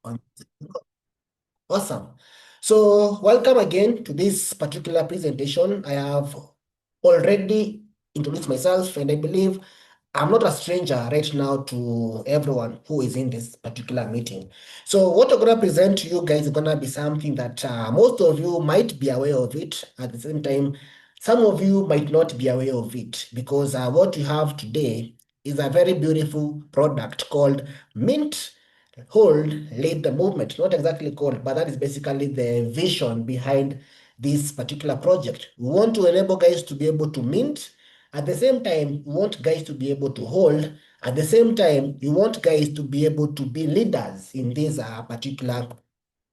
On- Awesome. So, welcome again to this particular presentation. I have already introduced myself, and I believe I'm not a stranger right now to everyone who is in this particular meeting. So, what I'm going to present to you guys is going to be something that most of you might be aware of it. At the same time, some of you might not be aware of it because what you have today is a very beautiful product called Mint Hold Lead the Movement. Not exactly called, but that is basically the vision behind this particular project. We want to enable guys to be able to mint. At the same time, we want guys to be able to hold. At the same time, you want guys to be able to be leaders in this particular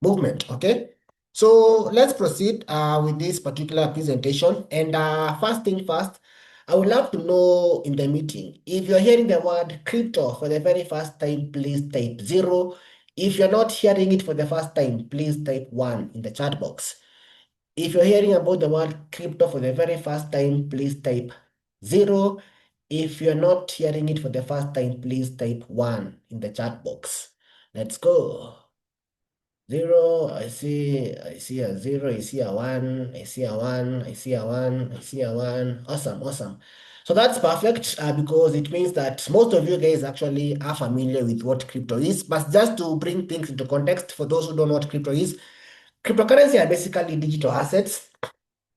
movement. Okay. So let's proceed with this particular presentation. And first thing first, I would love to know in the meeting, if you're hearing the word crypto for the very first time, please type 0. If you're not hearing it for the first time, please type 1 in the chat box. If you're hearing about the word crypto for the very first time, please type 0. If you're not hearing it for the first time, please type 1 in the chat box. Let's go. 0, I see a 0, I see a 1, I see a 1, I see a 1, I see a 1. Awesome, awesome. So that's perfect because it means that most of you guys actually are familiar with what crypto is. But just to bring things into context, for those who don't know what crypto is, cryptocurrency are basically digital assets.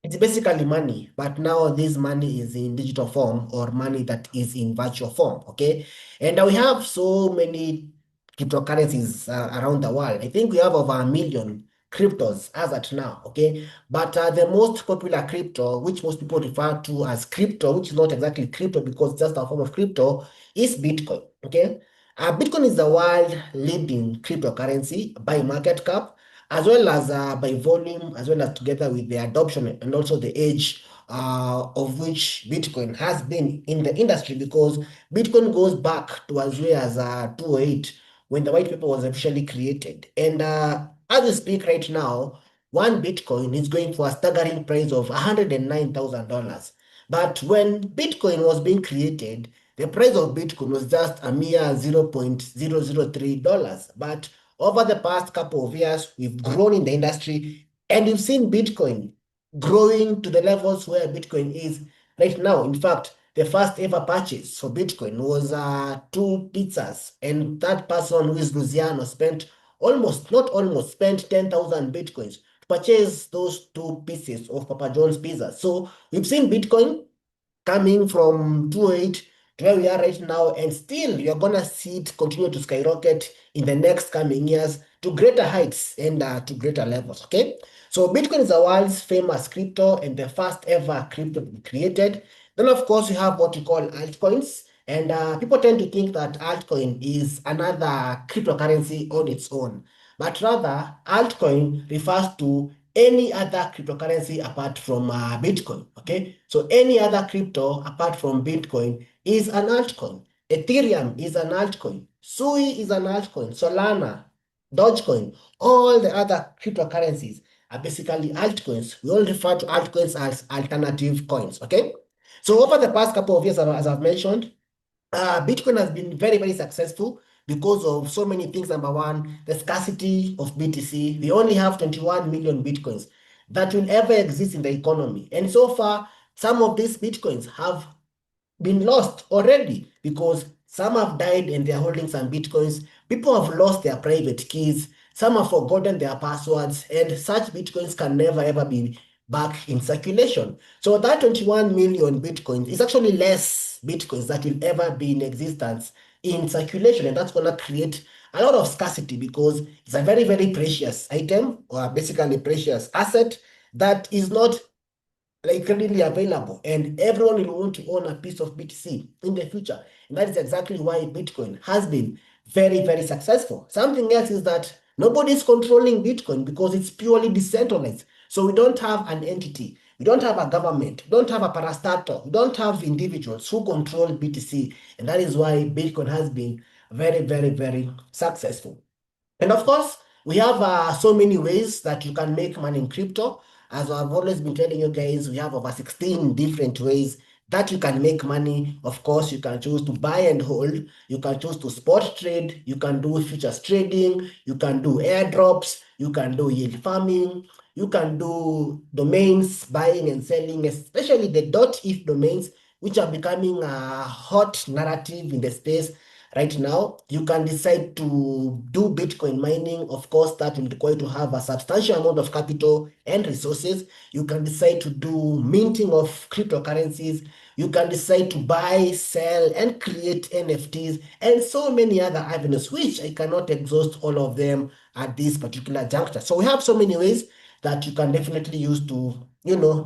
It's basically money, but now this money is in digital form or money that is in virtual form, okay? And we have so many cryptocurrencies around the world. I think we have over 1 million cryptos as at now, okay? But the most popular crypto, which most people refer to as crypto, which is not exactly crypto because it's just a form of crypto, is Bitcoin, okay? Bitcoin is the world leading cryptocurrency by market cap as well as by volume, as well as together with the adoption and also the age of which Bitcoin has been in the industry, because Bitcoin goes back to as early as 2008 when the white paper was officially created. And as we speak right now, one Bitcoin is going for a staggering price of $109,000. But when Bitcoin was being created, the price of Bitcoin was just a mere $0.003. But over the past couple of years, we've grown in the industry and we've seen Bitcoin growing to the levels where Bitcoin is right now. In fact, the first ever purchase for Bitcoin was 2 pizzas, and that person who is Luciano spent spent 10,000 Bitcoins to purchase those 2 pieces of Papa John's pizza. So we've seen Bitcoin coming from 2.8 to where we are right now, and still you're gonna see it continue to skyrocket in the next coming years to greater heights and to greater levels. Okay, so Bitcoin is the world's famous crypto and the first ever crypto created. Then of course you have what you call altcoins, and people tend to think that altcoin is another cryptocurrency on its own, but rather altcoin refers to any other cryptocurrency apart from Bitcoin. Okay, so any other crypto apart from Bitcoin is an altcoin. Ethereum is an altcoin. Sui is an altcoin. Solana, Dogecoin, all the other cryptocurrencies are basically altcoins. We all refer to altcoins as alternative coins. Okay, so over the past couple of years, as I've mentioned, Bitcoin has been very, very successful because of so many things. Number one, the scarcity of BTC. We only have 21 million Bitcoins that will ever exist in the economy. And so far, some of these Bitcoins have been lost already because some have died and they're holding some Bitcoins. People have lost their private keys. Some have forgotten their passwords, and such Bitcoins can never ever be back in circulation. So that 21 million Bitcoins is actually less Bitcoins that will ever be in existence in circulation. And that's going to create a lot of scarcity because it's a very, very precious item, or basically precious asset that is not like readily available, and everyone will want to own a piece of BTC in the future. And that is exactly why Bitcoin has been very, very successful. Something else is that nobody's controlling Bitcoin because it's purely decentralized. So we don't have an entity, we don't have a government, we don't have a parastatal, we don't have individuals who control BTC. And that is why Bitcoin has been very, very, very successful. And of course, we have so many ways that you can make money in crypto. As I've always been telling you guys, we have over 16 different ways that you can make money. Of course, you can choose to buy and hold, you can choose to spot trade, you can do futures trading, you can do airdrops, you can do yield farming, you can do domains, buying and selling, especially the .if domains, which are becoming a hot narrative in the space right now. You can decide to do Bitcoin mining. Of course, that will require you to have a substantial amount of capital and resources. You can decide to do minting of cryptocurrencies. You can decide to buy, sell, and create NFTs, and so many other avenues, which I cannot exhaust all of them at this particular juncture. So we have so many ways that you can definitely use to,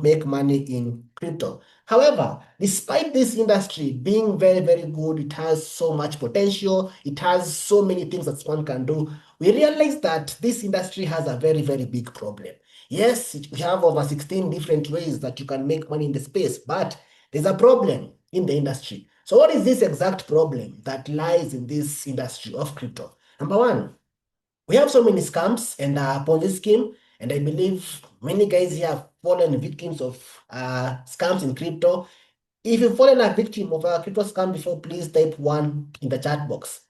make money in crypto. However, despite this industry being very, very good, it has so much potential, it has so many things that one can do, we realize that this industry has a very, very big problem. Yes, we have over 16 different ways that you can make money in the space, but there's a problem in the industry. So what is this exact problem that lies in this industry of crypto? Number one, we have so many scams and Ponzi scheme, and I believe many guys here have fallen victims of scams in crypto. If you've fallen a victim of a crypto scam before, please type one in the chat box.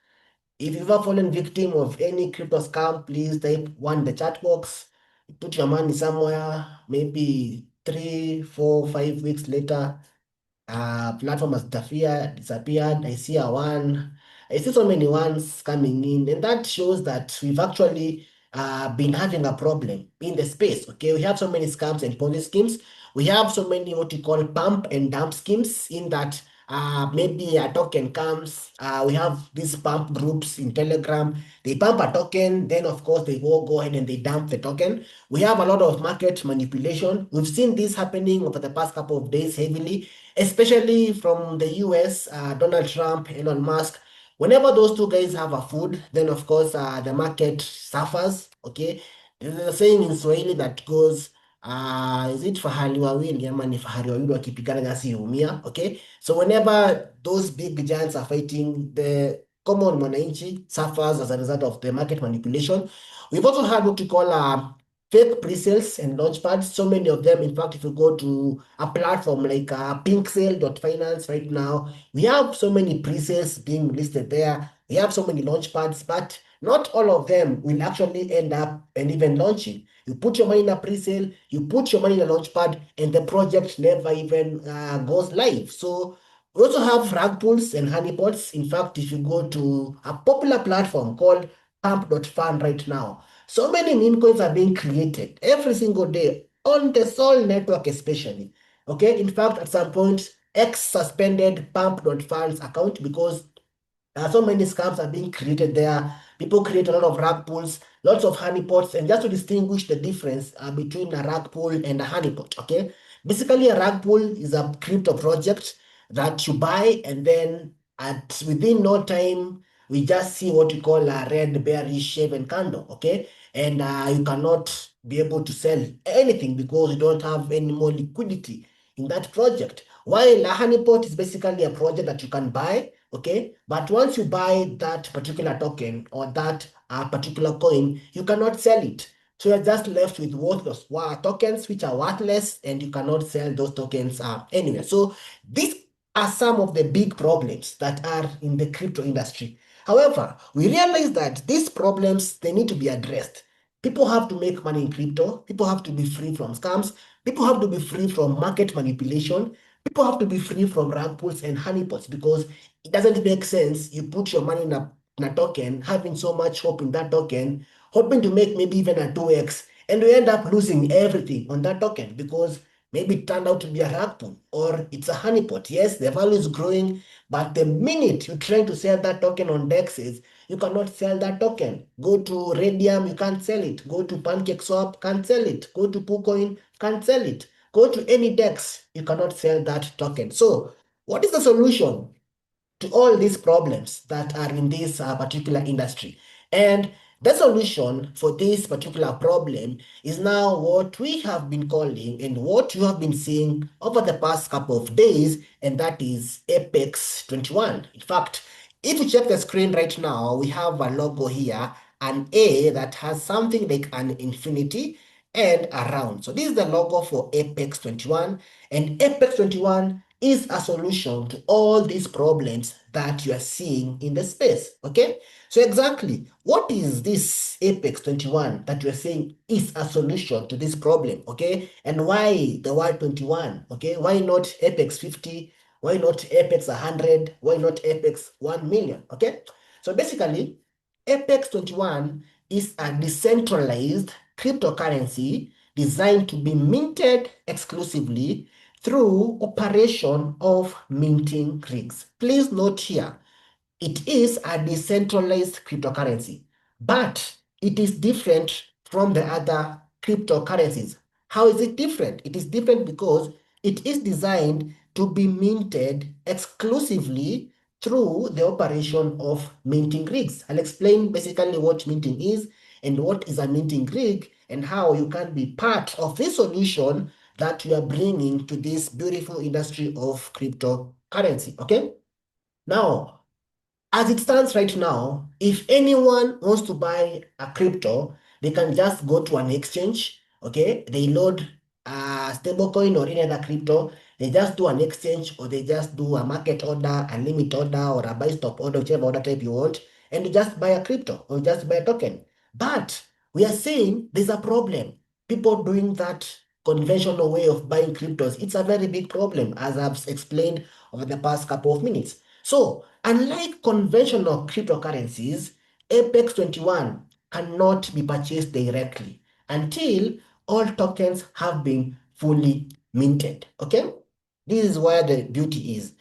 If you've ever fallen victim of any crypto scam, please type one in the chat box. Put your money somewhere, maybe 3, 4, 5 weeks later, platform has disappeared. I see a one. I see so many ones coming in, and that shows that we've actually been having a problem in the space. Okay, we have so many scams and Ponzi schemes. We have so many what you call pump and dump schemes, in that maybe a token comes. We have these pump groups in Telegram. They pump a token, then of course they go ahead and they dump the token. We have a lot of market manipulation. We've seen this happening over the past couple of days heavily, especially from the US, Donald Trump, Elon Musk. Whenever those two guys have a food, then of course the market suffers. Okay, there's a saying in Swahili that goes, is it fahali wawili ama ni fahari wawili wakipigana nyasi huumia? Okay, so whenever those big giants are fighting, the common mwananchi suffers as a result of the market manipulation. We've also had what we call fake pre-sales and launch pads. So many of them. In fact, if you go to a platform like pinksale.finance right now, we have so many pre-sales being listed there. We have so many launch pads, but not all of them will actually end up and even launching. You put your money in a pre-sale, you put your money in a launch pad, and the project never even goes live. So we also have rug pulls and honeypots. In fact, if you go to a popular platform called pump.fund right now, so many meme coins are being created every single day on the Sol network, especially. Okay, in fact, at some point, X suspended pump.fund's account because so many scams are being created there. People create a lot of rug pulls, lots of honeypots, and just to distinguish the difference between a rug pull and a honeypot, okay? Basically, a rug pull is a crypto project that you buy, and then within no time, we just see what you call a red bearish shaven candle, okay? And you cannot be able to sell anything because you don't have any more liquidity in that project. While a honeypot is basically a project that you can buy, okay, but once you buy that particular token or that particular coin, you cannot sell it. So you're just left with worthless tokens which are worthless, and you cannot sell those tokens anywhere. So these are some of the big problems that are in the crypto industry. However, we realize that these problems, they need to be addressed. People have to make money in crypto. People have to be free from scams. People have to be free from market manipulation. People have to be free from rug pulls and honeypots, because it doesn't make sense. You put your money in a token, having so much hope in that token, hoping to make maybe even a 2x, and you end up losing everything on that token because maybe it turned out to be a rug pull or it's a honeypot. Yes, the value is growing, but the minute you're trying to sell that token on DEXs, you cannot sell that token. Go to Radium, you can't sell it. Go to PancakeSwap, can't sell it. Go to KuCoin, can't sell it. Go to any DEX, you cannot sell that token. So what is the solution to all these problems that are in this particular industry? And the solution for this particular problem is now what we have been calling and what you have been seeing over the past couple of days, and that is APEX21. In fact, if you check the screen right now, we have a logo here, an A that has something like an infinity and a round. So this is the logo for APEX21, and APEX21 is a solution to all these problems that you are seeing in the space. Okay, so exactly what is this Apex 21 that you are saying is a solution to this problem? Okay, and why the word 21? Okay, why not Apex 50? Why not Apex 100? Why not Apex 1 million? Okay, so basically Apex 21 is a decentralized cryptocurrency designed to be minted exclusively through operation of minting rigs. Please note here, it is a decentralized cryptocurrency, but it is different from the other cryptocurrencies. How is it different? It is different because it is designed to be minted exclusively through the operation of minting rigs. I'll explain basically what minting is and what is a minting rig and how you can be part of this solution that we are bringing to this beautiful industry of cryptocurrency. Okay, now as it stands right now, if anyone wants to buy a crypto, they can just go to an exchange. Okay, they load a stablecoin or any other crypto. They just do an exchange, or they just do a market order, a limit order, or a buy stop order, whichever order type you want, and you just buy a crypto or just buy a token. But we are saying there's a problem. People doing that conventional way of buying cryptos, it's a very big problem, as I've explained over the past couple of minutes. So, unlike conventional cryptocurrencies, APEX 21 cannot be purchased directly until all tokens have been fully minted. Okay? This is where the beauty is.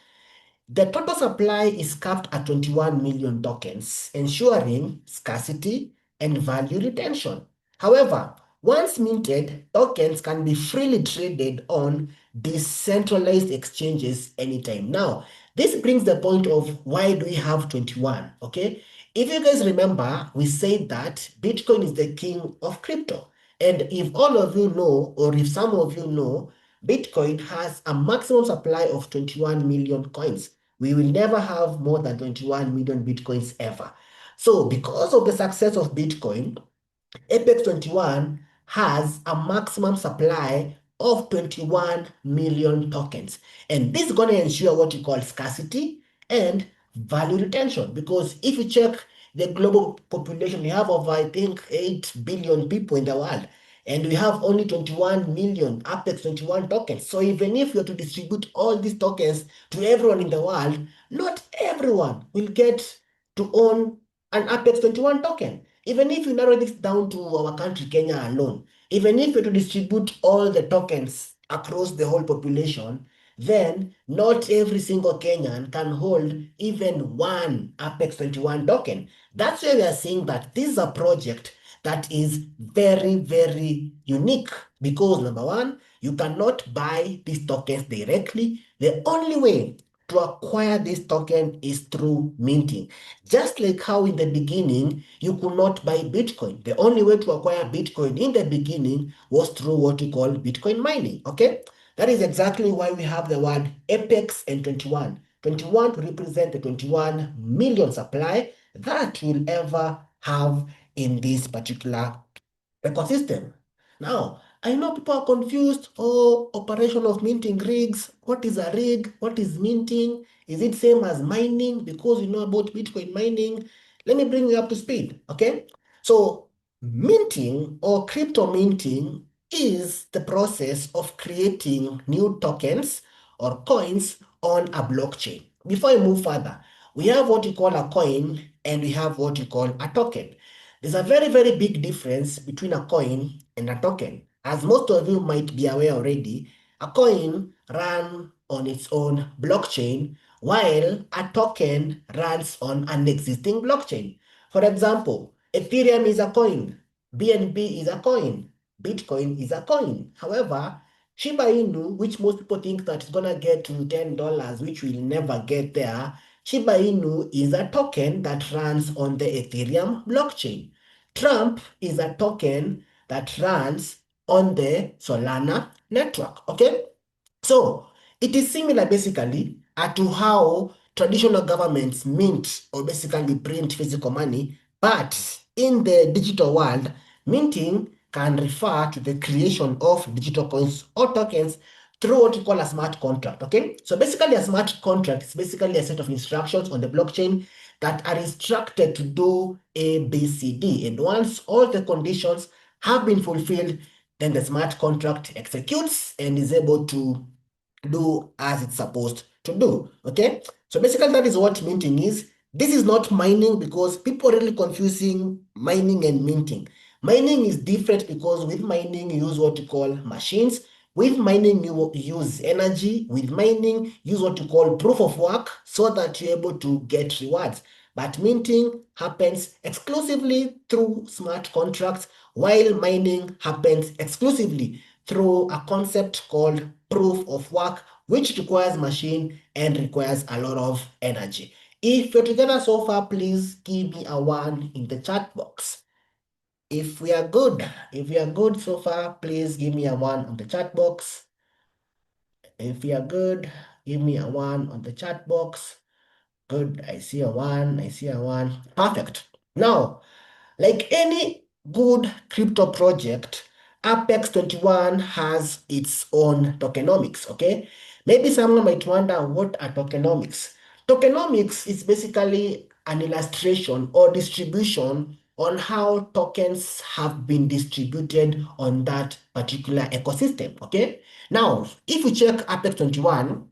The total supply is capped at 21 million tokens, ensuring scarcity and value retention. However, once minted, tokens can be freely traded on decentralized exchanges anytime. Now, this brings the point of why do we have 21, okay? If you guys remember, we said that Bitcoin is the king of crypto. And if all of you know, or if some of you know, Bitcoin has a maximum supply of 21 million coins. We will never have more than 21 million Bitcoins ever. So because of the success of Bitcoin, APEX 21 has a maximum supply of 21 million tokens. And this is going to ensure what you call scarcity and value retention. Because if you check the global population, we have over, I think, 8 billion people in the world. And we have only 21 million APEX 21 tokens. So even if you're to distribute all these tokens to everyone in the world, not everyone will get to own an APEX 21 token. Even if you narrow this down to our country, Kenya alone, even if you to distribute all the tokens across the whole population, then not every single Kenyan can hold even one APEX 21 token. That's why we are saying that this is a project that is very, very unique because number one, you cannot buy these tokens directly. The only way to acquire this token is through minting. Just like how in the beginning, you could not buy Bitcoin. The only way to acquire Bitcoin in the beginning was through what we call Bitcoin mining, okay? That is exactly why we have the word Apex and 21. 21 to represent the 21 million supply that we'll ever have in this particular ecosystem. Now, I know people are confused. Oh, operation of minting rigs. What is a rig? What is minting? Is it same as mining? Because you know about Bitcoin mining. Let me bring you up to speed, okay? So, minting or crypto minting is the process of creating new tokens or coins on a blockchain. Before I move further, we have what we call a coin and we have what we call a token. There's a very, very big difference between a coin and a token. As most of you might be aware already, a coin runs on its own blockchain, while a token runs on an existing blockchain. For example, Ethereum is a coin, BNB is a coin, Bitcoin is a coin. However, Shiba Inu, which most people think that it's gonna get to $10, which will never get there, Shiba Inu is a token that runs on the Ethereum blockchain. Trump is a token that runs on the Solana network. Okay? So it is similar basically to how traditional governments mint or basically print physical money, but in the digital world, minting can refer to the creation of digital coins or tokens through what you call a smart contract, okay? So basically a smart contract is basically a set of instructions on the blockchain that are instructed to do A, B, C, D. And once all the conditions have been fulfilled, then the smart contract executes and is able to do as it's supposed to do, okay? So basically that is what minting is. This is not mining because people are really confusing mining and minting. Mining is different because with mining you use what you call machines. With mining you use energy. With mining use what you call proof of work so that you're able to get rewards. But minting happens exclusively through smart contracts, while mining happens exclusively through a concept called proof of work, which requires machine and requires a lot of energy. If you're together so far, please give me a 1 in the chat box. If we are good so far, please give me a 1 on the chat box. If we are good, give me a 1 on the chat box. Good, I see a 1, I see a 1. Perfect. Now, like any good crypto project, APEX21 has its own tokenomics, okay? Maybe someone might wonder what are tokenomics? Tokenomics is basically an illustration or distribution on how tokens have been distributed on that particular ecosystem, okay? Now, if we check APEX21,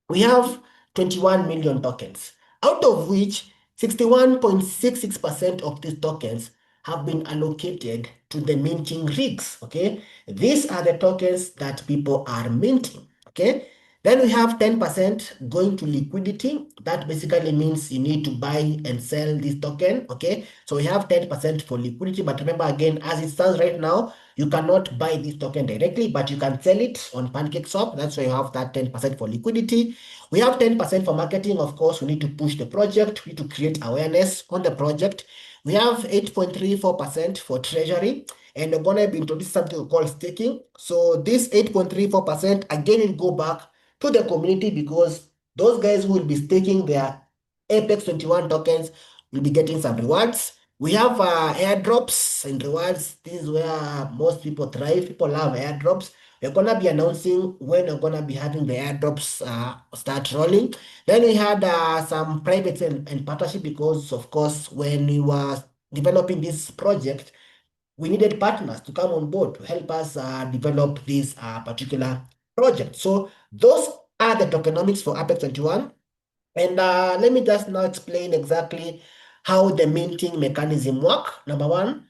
we have 21 million tokens, out of which 61.66% of these tokens have been allocated to the minting rigs, okay? These are the tokens that people are minting, okay? Then we have 10% going to liquidity. That basically means you need to buy and sell this token, okay? So we have 10% for liquidity, but remember again, as it stands right now, you cannot buy this token directly, but you can sell it on PancakeSwap. That's why you have that 10% for liquidity. We have 10% for marketing. Of course, we need to push the project. We need to create awareness on the project. We have 8.34% for treasury, and we're going to be introducing something called staking. So this 8.34%, again, will go back to the community because those guys who will be staking their APEX21 tokens will be getting some rewards. We have airdrops and rewards. This is where most people thrive. People love airdrops. We're going to be announcing when we're going to be having the airdrops start rolling. Then we had some private and partnership because, of course, when we were developing this project, we needed partners to come on board to help us develop this particular project. So those are the tokenomics for APEX21. And let me just now explain exactly how the minting mechanism work. Number one,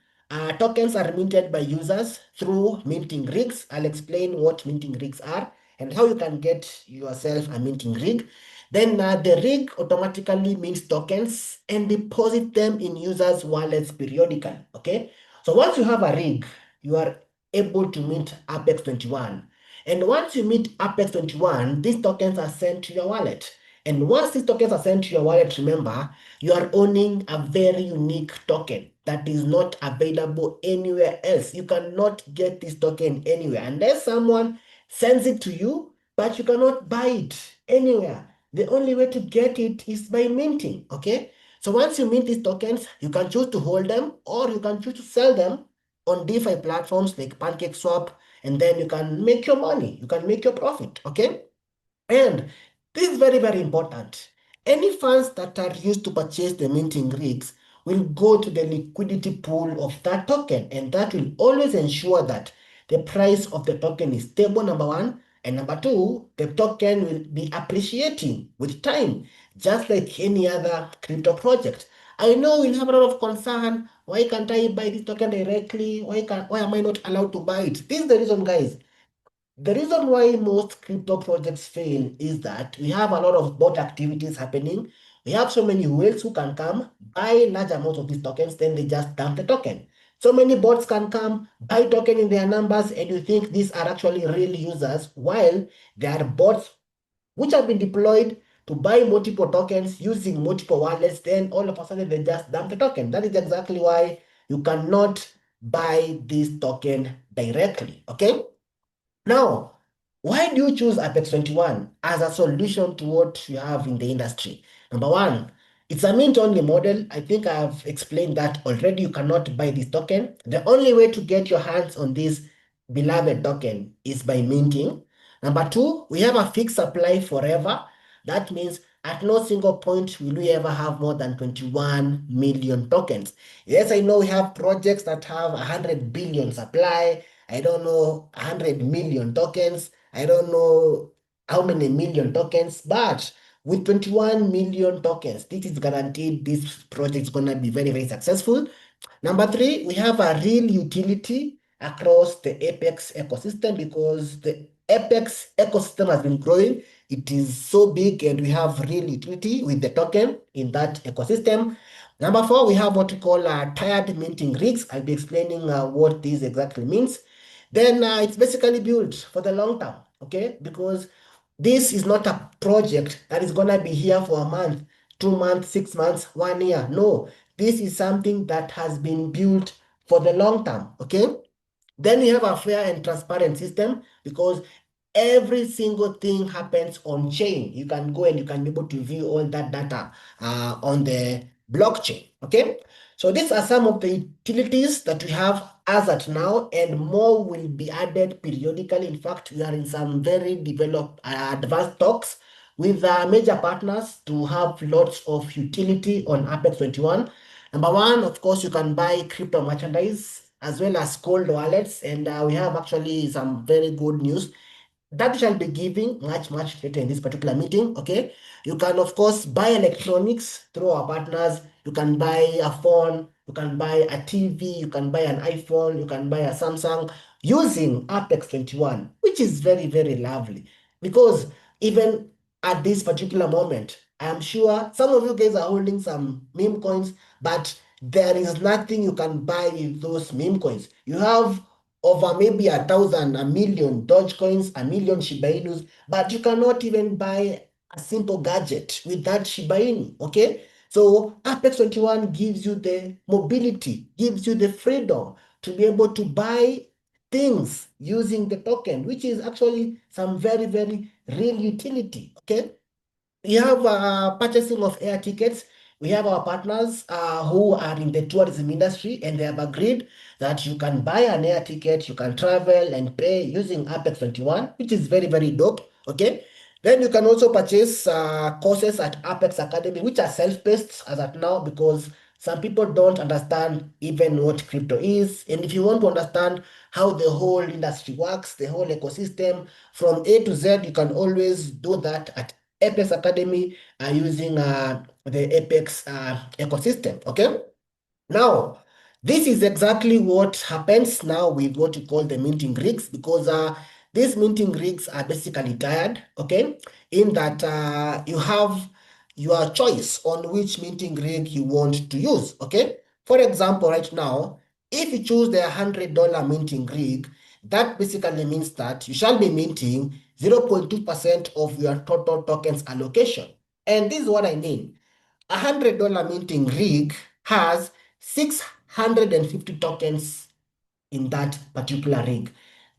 tokens are minted by users through minting rigs. I'll explain what minting rigs are and how you can get yourself a minting rig. Then the rig automatically mints tokens and deposit them in users' wallets periodically, okay? So once you have a rig, you are able to mint APEX21. And once you mint APEX21, these tokens are sent to your wallet. And once these tokens are sent to your wallet, remember, you are owning a very unique token that is not available anywhere else. You cannot get this token anywhere unless someone sends it to you, but you cannot buy it anywhere. The only way to get it is by minting, okay? So once you mint these tokens, you can choose to hold them or you can choose to sell them on DeFi platforms like PancakeSwap, and then you can make your money, you can make your profit, okay? And this is very, very important. Any funds that are used to purchase the minting rigs will go to the liquidity pool of that token, and that will always ensure that the price of the token is stable, number one, and number two, the token will be appreciating with time, just like any other crypto project. I know we'll have a lot of concern. Why can't I buy this token directly? Why am I not allowed to buy it? This is the reason, guys. The reason why most crypto projects fail is that we have a lot of bot activities happening. We have so many whales who can come, buy large amounts of these tokens, then they just dump the token. So many bots can come, buy token in their numbers, and you think these are actually real users, while they are bots which have been deployed to buy multiple tokens using multiple wallets, then all of a sudden they just dump the token. That is exactly why you cannot buy this token directly, okay? Now, why do you choose APEX21 as a solution to what you have in the industry? Number one, it's a mint-only model. I think I've explained that already. You cannot buy this token. The only way to get your hands on this beloved token is by minting. Number two, we have a fixed supply forever. That means at no single point will we ever have more than 21 million tokens. Yes, I know we have projects that have 100 billion supply. I don't know, 100 million tokens. I don't know how many million tokens, but with 21 million tokens, this is guaranteed this project is going to be very, very successful. Number three, we have a real utility across the Apex ecosystem because the Apex ecosystem has been growing. It is so big and we have real utility with the token in that ecosystem. Number four, we have what we call tired minting rigs. I'll be explaining what this exactly means. Then it's basically built for the long term, okay? Because this is not a project that is going to be here for a month, 2 months, 6 months, 1 year. No, this is something that has been built for the long term, okay? Then we have a fair and transparent system because every single thing happens on chain. You can go and you can be able to view all that data on the blockchain, okay? So these are some of the utilities that we have as at now, and more will be added periodically. In fact, we are in some very developed, advanced talks with major partners to have lots of utility on APEX21. Number one, of course, you can buy crypto merchandise as well as cold wallets, and we have actually some very good news that shall be giving much later in this particular meeting. Okay, you can of course buy electronics through our partners. You can buy a phone, you can buy a TV, you can buy an iPhone, you can buy a Samsung using APEX21, which is very lovely because even at this particular moment, I am sure some of you guys are holding some meme coins, but there is nothing you can buy with those meme coins. You have over maybe 1,000, a million Dogecoins, a million Shiba Inus, but you cannot even buy a simple gadget with that Shiba Inu, okay? So APEX21 gives you the mobility, gives you the freedom to be able to buy things using the token, which is actually some very real utility, okay? We have purchasing of air tickets. We have our partners who are in the tourism industry, and they have agreed that you can buy an air ticket, you can travel and pay using APEX21, which is very dope, okay? Then you can also purchase courses at Apex Academy, which are self-paced as at now because some people don't understand even what crypto is. And if you want to understand how the whole industry works, the whole ecosystem from A to Z, you can always do that at Apex Academy using the Apex ecosystem, okay? Now, this is exactly what happens now with what you call the minting rigs because these minting rigs are basically tired, okay? In that you have your choice on which minting rig you want to use, okay? For example, right now, if you choose the $100 minting rig, that basically means that you shall be minting 0.2% of your total tokens allocation. And this is what I mean. $100 minting rig has 650 tokens in that particular rig.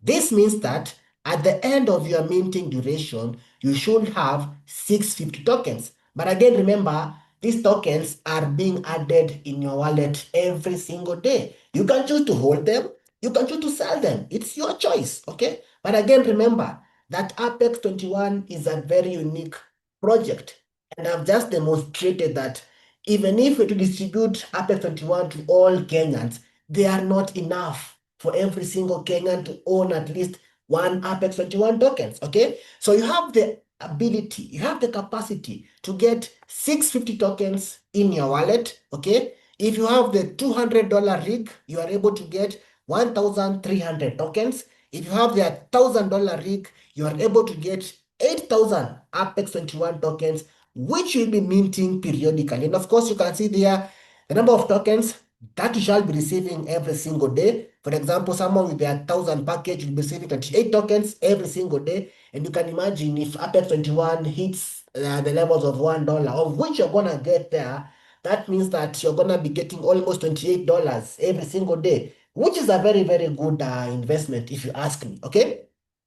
This means that at the end of your minting duration, you should have 650 tokens. But again, remember, these tokens are being added in your wallet every single day. You can choose to hold them, you can choose to sell them. It's your choice, okay? But again, remember that APEX21 is a very unique project. And I've just demonstrated that even if we to distribute APEX21 to all Kenyans, they are not enough for every single Kenyan to own at least one APEX21 tokens, okay? So you have the ability, you have the capacity to get 650 tokens in your wallet, okay? If you have the $200 rig, you are able to get 1,300 tokens. If you have the $1,000 rig, you are able to get 8,000 APEX21 tokens, which will be minting periodically. And of course, you can see there the number of tokens that you shall be receiving every single day. For example, someone with their 1,000 package will be receiving 28 tokens every single day. And you can imagine if APEX21 hits the levels of $1, of which you're going to get there, that means that you're going to be getting almost $28 every single day, which is a very good investment if you ask me, okay?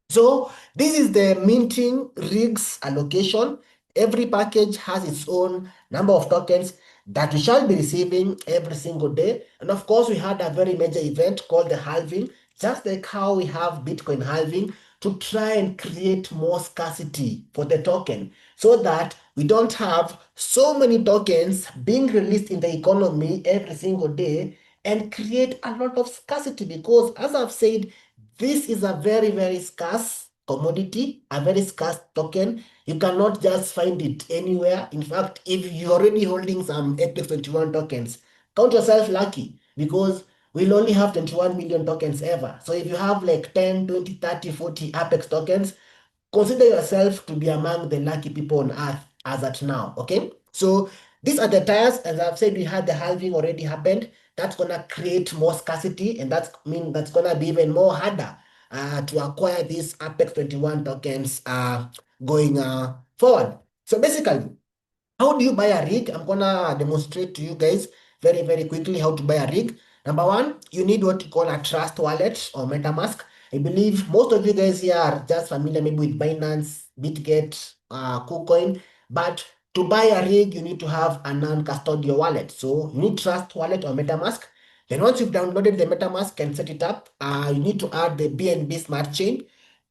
So this is the minting rigs allocation. Every package has its own number of tokens that we shall be receiving every single day. And of course, we had a very major event called the halving, just like how we have Bitcoin halving. to try and create more scarcity for the token so that we don't have so many tokens being released in the economy every single day and create a lot of scarcity, because as I've said, this is a very, very scarce commodity, a very scarce token. You cannot just find it anywhere. In fact, if you're already holding some APEX21 tokens, count yourself lucky, because we'll only have 21 million tokens ever. So if you have like 10, 20, 30, 40 Apex tokens, consider yourself to be among the lucky people on earth as at now. Okay, so these are the tires. As I've said, we had the halving already happened. That's gonna create more scarcity, and that's gonna be even more harder to acquire these APEX21 tokens going forward. So basically, how do you buy a rig? I'm gonna demonstrate to you guys very, very quickly how to buy a rig. Number one, you need what you call a trust wallet or MetaMask. I believe most of you guys here are just familiar maybe with Binance, Bitget, KuCoin, but to buy a rig, you need to have a non-custodial wallet. So you need Trust Wallet or MetaMask. Then once you've downloaded the MetaMask and set it up, you need to add the BNB Smart Chain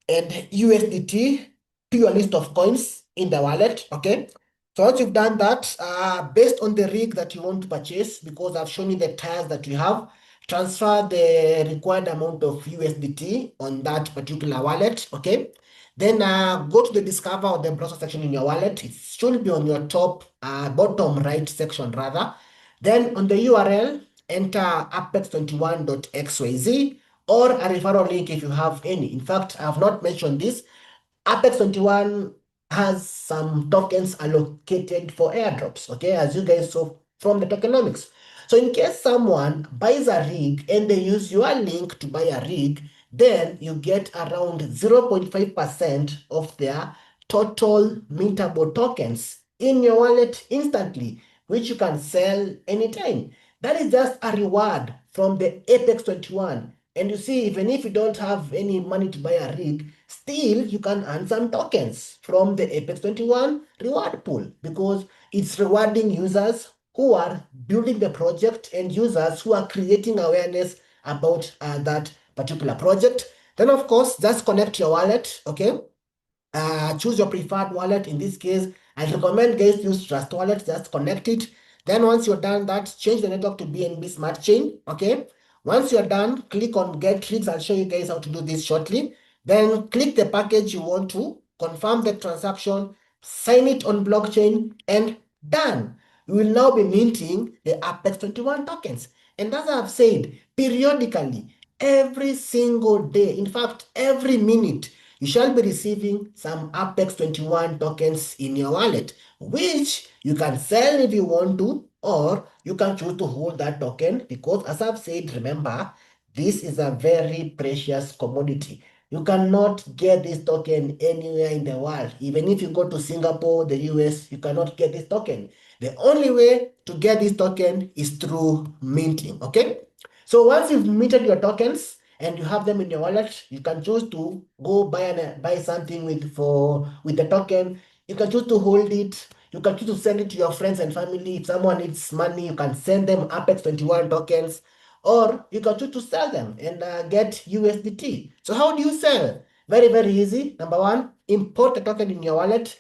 and USDT to your list of coins in the wallet. Okay. So once you've done that, based on the rig that you want to purchase, because I've shown you the tires that you have, transfer the required amount of USDT on that particular wallet. Okay. Then go to the discover or the browser section in your wallet. It should be on your top, bottom right section rather. Then on the URL, enter apex21.xyz or a referral link if you have any. In fact, I have not mentioned this. APEX21 has some tokens allocated for airdrops, okay, as you guys saw from the tokenomics. So in case someone buys a rig and they use your link to buy a rig, then you get around 0.5% of their total mintable tokens in your wallet instantly, which you can sell anytime. That is just a reward from the APEX21. And you see, even if you don't have any money to buy a rig, still you can earn some tokens from the APEX21 reward pool, because it's rewarding users who are building the project and users who are creating awareness about that particular project. Then of course, just connect your wallet, okay? Choose your preferred wallet. In this case, I recommend guys use Trust Wallet, just connect it. Then once you're done that, change the network to BNB Smart Chain, okay? Once you're done, click on Get Tricks. I'll show you guys how to do this shortly. Then click the package you want to, confirm the transaction, sign it on blockchain, and done. You will now be minting the APEX21 tokens. And as I've said, periodically, every single day, in fact, every minute, you shall be receiving some APEX21 tokens in your wallet, which you can sell if you want to, or you can choose to hold that token, because as I've said, remember, this is a very precious commodity. You cannot get this token anywhere in the world. Even if you go to Singapore, the US, you cannot get this token. The only way to get this token is through minting, okay? So once you've minted your tokens and you have them in your wallet, you can choose to go buy something with the token. You can choose to hold it. You can choose to send it to your friends and family. If someone needs money, you can send them APEX21 tokens, or you can choose to sell them and get USDT. So how do you sell? Very, very easy. Number one, import the token in your wallet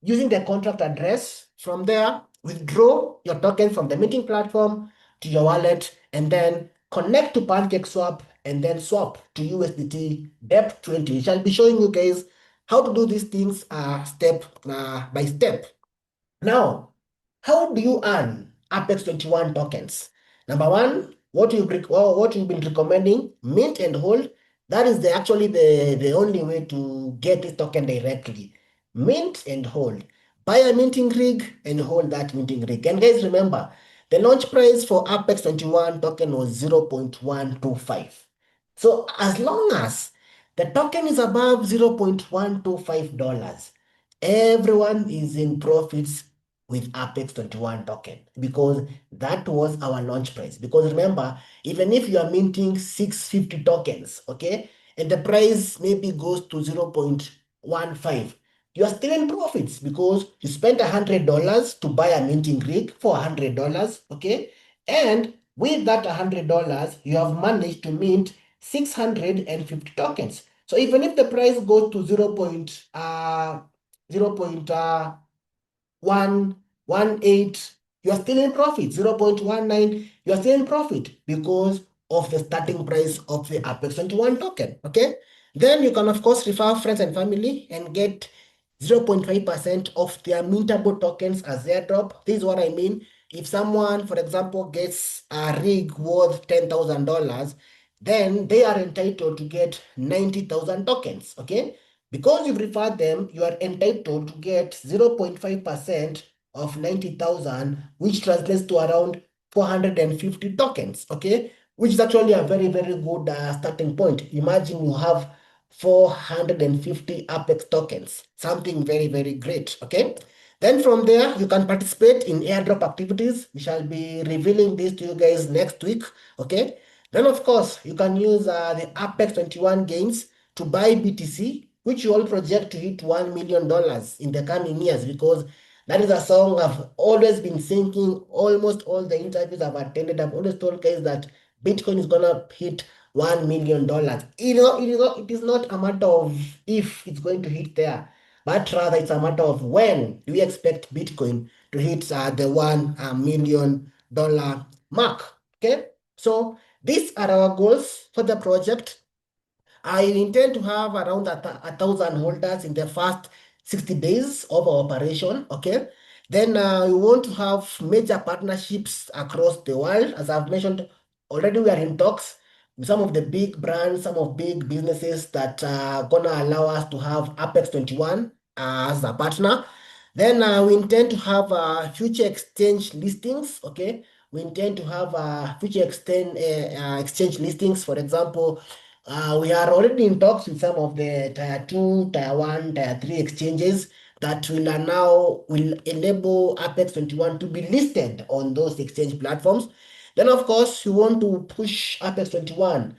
using the contract address. From there, withdraw your token from the minting platform to your wallet, and then connect to PancakeSwap and then swap to USDT DEP20. We shall be showing you guys how to do these things step by step. Now, how do you earn APEX21 tokens? Number one, what you've been recommending, mint and hold. That is actually the only way to get this token directly. Mint and hold. Buy a minting rig and hold that minting rig. And guys, remember, the launch price for APEX21 token was 0.125. So as long as the token is above $0.125, everyone is in profits with APEX21 token, because that was our launch price. Because remember, even if you are minting 650 tokens, okay, and the price maybe goes to 0.15, you are still in profits, because you spent $100 to buy a minting rig for $100, okay, and with that $100, you have managed to mint 650 tokens. So even if the price goes to 0.118, you are still in profit. 0.19, you are still in profit because of the starting price of the APEX21 token. Okay. Then you can, of course, refer friends and family and get 0.5% of their mintable tokens as airdrop. This is what I mean. If someone, for example, gets a rig worth $10,000, then they are entitled to get 90,000 tokens. Okay. Because you've referred them, you are entitled to get 0.5% of 90,000, which translates to around 450 tokens, okay? Which is actually a very, very good starting point. Imagine you have 450 Apex tokens, something very, very great, okay? Then from there, you can participate in airdrop activities. We shall be revealing this to you guys next week, okay? Then, of course, you can use the APEX21 gains to buy BTC, which you all project to hit $1 million in the coming years, because that is a song I've always been singing. Almost all the interviews I've attended, I've always told guys that Bitcoin is gonna hit $1 million. It is not a matter of if it's going to hit there, but rather it's a matter of when do we expect Bitcoin to hit the $1 million mark. Okay, so these are our goals for the project. I intend to have around 1,000 holders in the first 60 days of our operation, okay? Then we want to have major partnerships across the world. As I've mentioned already, we are in talks with some of the big brands, some of big businesses that are gonna allow us to have APEX21 as a partner. Then we intend to have future exchange listings, okay? We intend to have future exchange listings. For example, we are already in talks with some of the tier 2, tier 1, tier 3 exchanges that will enable APEX21 to be listed on those exchange platforms. Then, of course, you want to push APEX21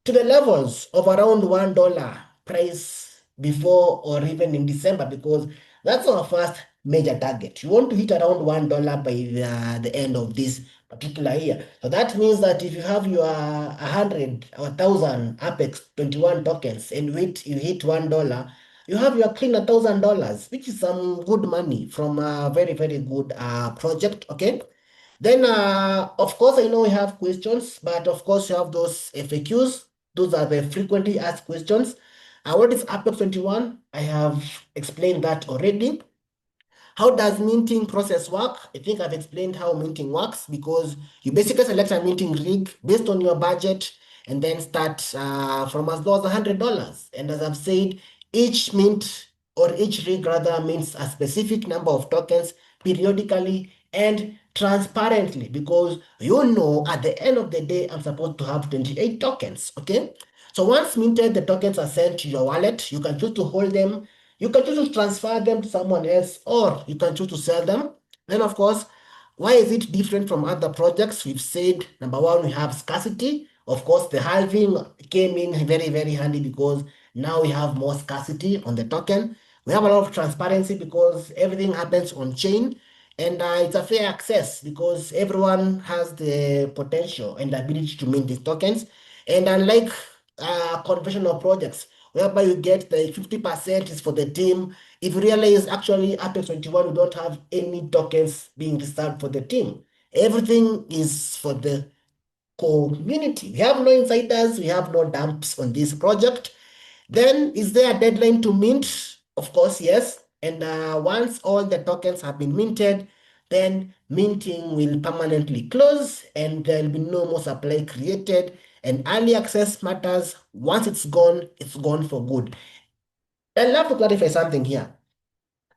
to the levels of around $1 price before or even in December, because that's our first major target. You want to hit around $1 by the end of this particular year. So that means that if you have your 100 or 1,000 Apex 21 tokens and you hit $1, you have your clean $1,000, which is some good money from a very, very good project. Okay. Then, of course, I know we have questions, but of course, you have those FAQs. Those are the frequently asked questions. What is APEX21? I have explained that already. How does minting process work? I think I've explained how minting works, because you basically select a minting rig based on your budget and then start from as low as $100. And as I've said, each mint or each rig rather mints a specific number of tokens periodically and transparently, because you know at the end of the day I'm supposed to have 28 tokens. Okay. So once minted, the tokens are sent to your wallet. You can choose to hold them, you can choose to transfer them to someone else, or you can choose to sell them. Then, of course, why is it different from other projects? We've said, number one, we have scarcity. Of course, the halving came in very, very handy, because now we have more scarcity on the token. We have a lot of transparency because everything happens on chain, and it's a fair access because everyone has the potential and the ability to mint these tokens. And unlike conventional projects, whereby you get the 50% is for the team, if you realize actually APEX21, we don't have any tokens being reserved for the team. Everything is for the community. We have no insiders, we have no dumps on this project. Then, is there a deadline to mint? Of course, yes. And once all the tokens have been minted, then minting will permanently close and there will be no more supply created. And early access matters. Once it's gone for good. I'd love to clarify something here.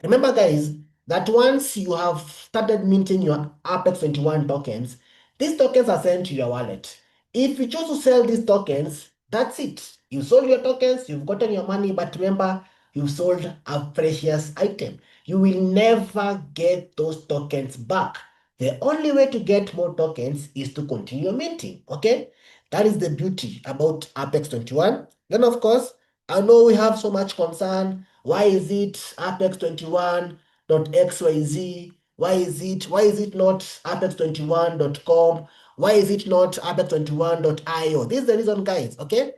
Remember, guys, that once you have started minting your APEX21 tokens, these tokens are sent to your wallet. If you choose to sell these tokens, that's it. You sold your tokens, you've gotten your money, but remember, you sold a precious item. You will never get those tokens back. The only way to get more tokens is to continue minting, okay? That is the beauty about APEX21. Then, of course, I know we have so much concern. Why is it apex21.xyz? Why is it not apex21.com? Why is it not apex21.io? This is the reason, guys, okay?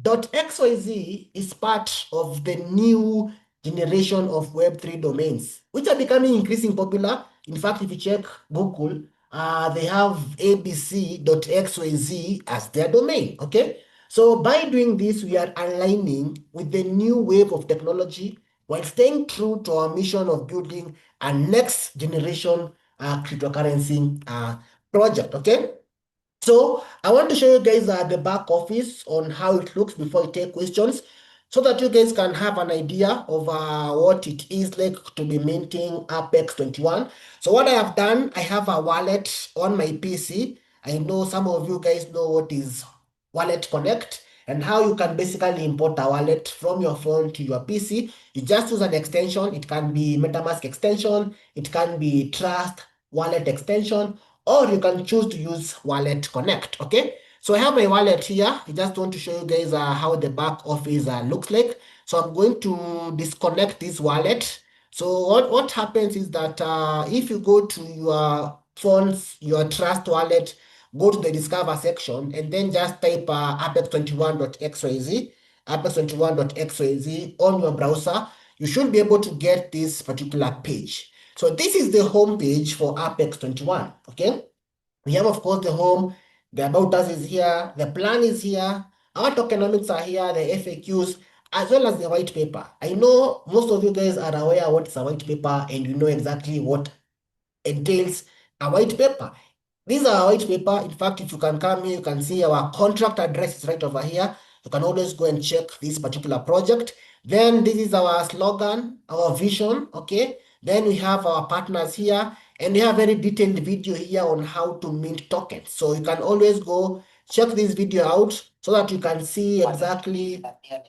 .xyz is part of the new generation of Web3 domains, which are becoming increasingly popular. In fact, if you check Google, they have abc.xyz as their domain, okay? So by doing this, we are aligning with the new wave of technology while staying true to our mission of building a next generation cryptocurrency project, okay? So I want to show you guys the back office on how it looks before you take questions so that you guys can have an idea of what it is like to be minting APEX21. So what I have done, I have a wallet on my PC. I know some of you guys know what is Wallet Connect and how you can basically import a wallet from your phone to your PC. You just use an extension. It can be MetaMask extension. It can be Trust Wallet extension, or you can choose to use Wallet Connect, okay? So I have my wallet here. I just want to show you guys how the back office looks like. So I'm going to disconnect this wallet. So what happens is that if you go to your phone's, your Trust wallet, go to the Discover section, and then just type apex21.xyz, apex21.xyz on your browser, you should be able to get this particular page. So this is the home page for APEX21, okay? We have, of course, the home, the about us is here, the plan is here, our tokenomics are here, the FAQs, as well as the white paper. I know most of you guys are aware what is a white paper and you know exactly what entails a white paper. These are white paper. In fact, if you can come here, you can see our contract address is right over here. You can always go and check this particular project. Then this is our slogan, our vision, okay? Then we have our partners here, and we have very detailed video here on how to mint tokens. So you can always go check this video out so that you can see exactly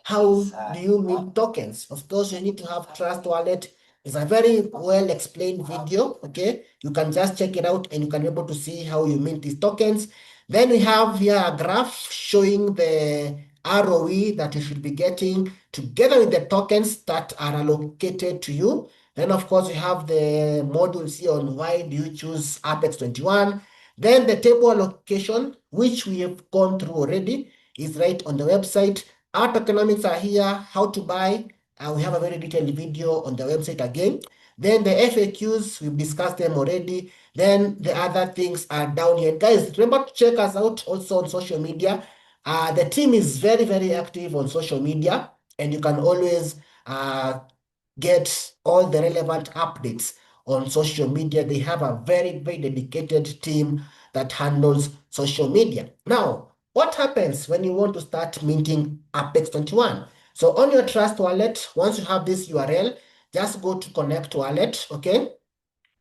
how do you mint tokens. Of course, you need to have Trust Wallet. It's a very well explained video, okay? You can just check it out and you can be able to see how you mint these tokens. Then we have here a graph showing the ROE that you should be getting together with the tokens that are allocated to you. Then of course we have the modules here on why do you choose APEX21. Then the table allocation, which we have gone through already, is right on the website. Our tokenomics are here, how to buy. We have a very detailed video on the website again. Then the FAQs, we've discussed them already. Then the other things are down here. Guys, remember to check us out also on social media. The team is very, very active on social media, and you can always get all the relevant updates on social media. They have a very, very dedicated team that handles social media. Now, what happens when you want to start minting APEX21? So on your Trust wallet, once you have this URL, just go to Connect Wallet, okay?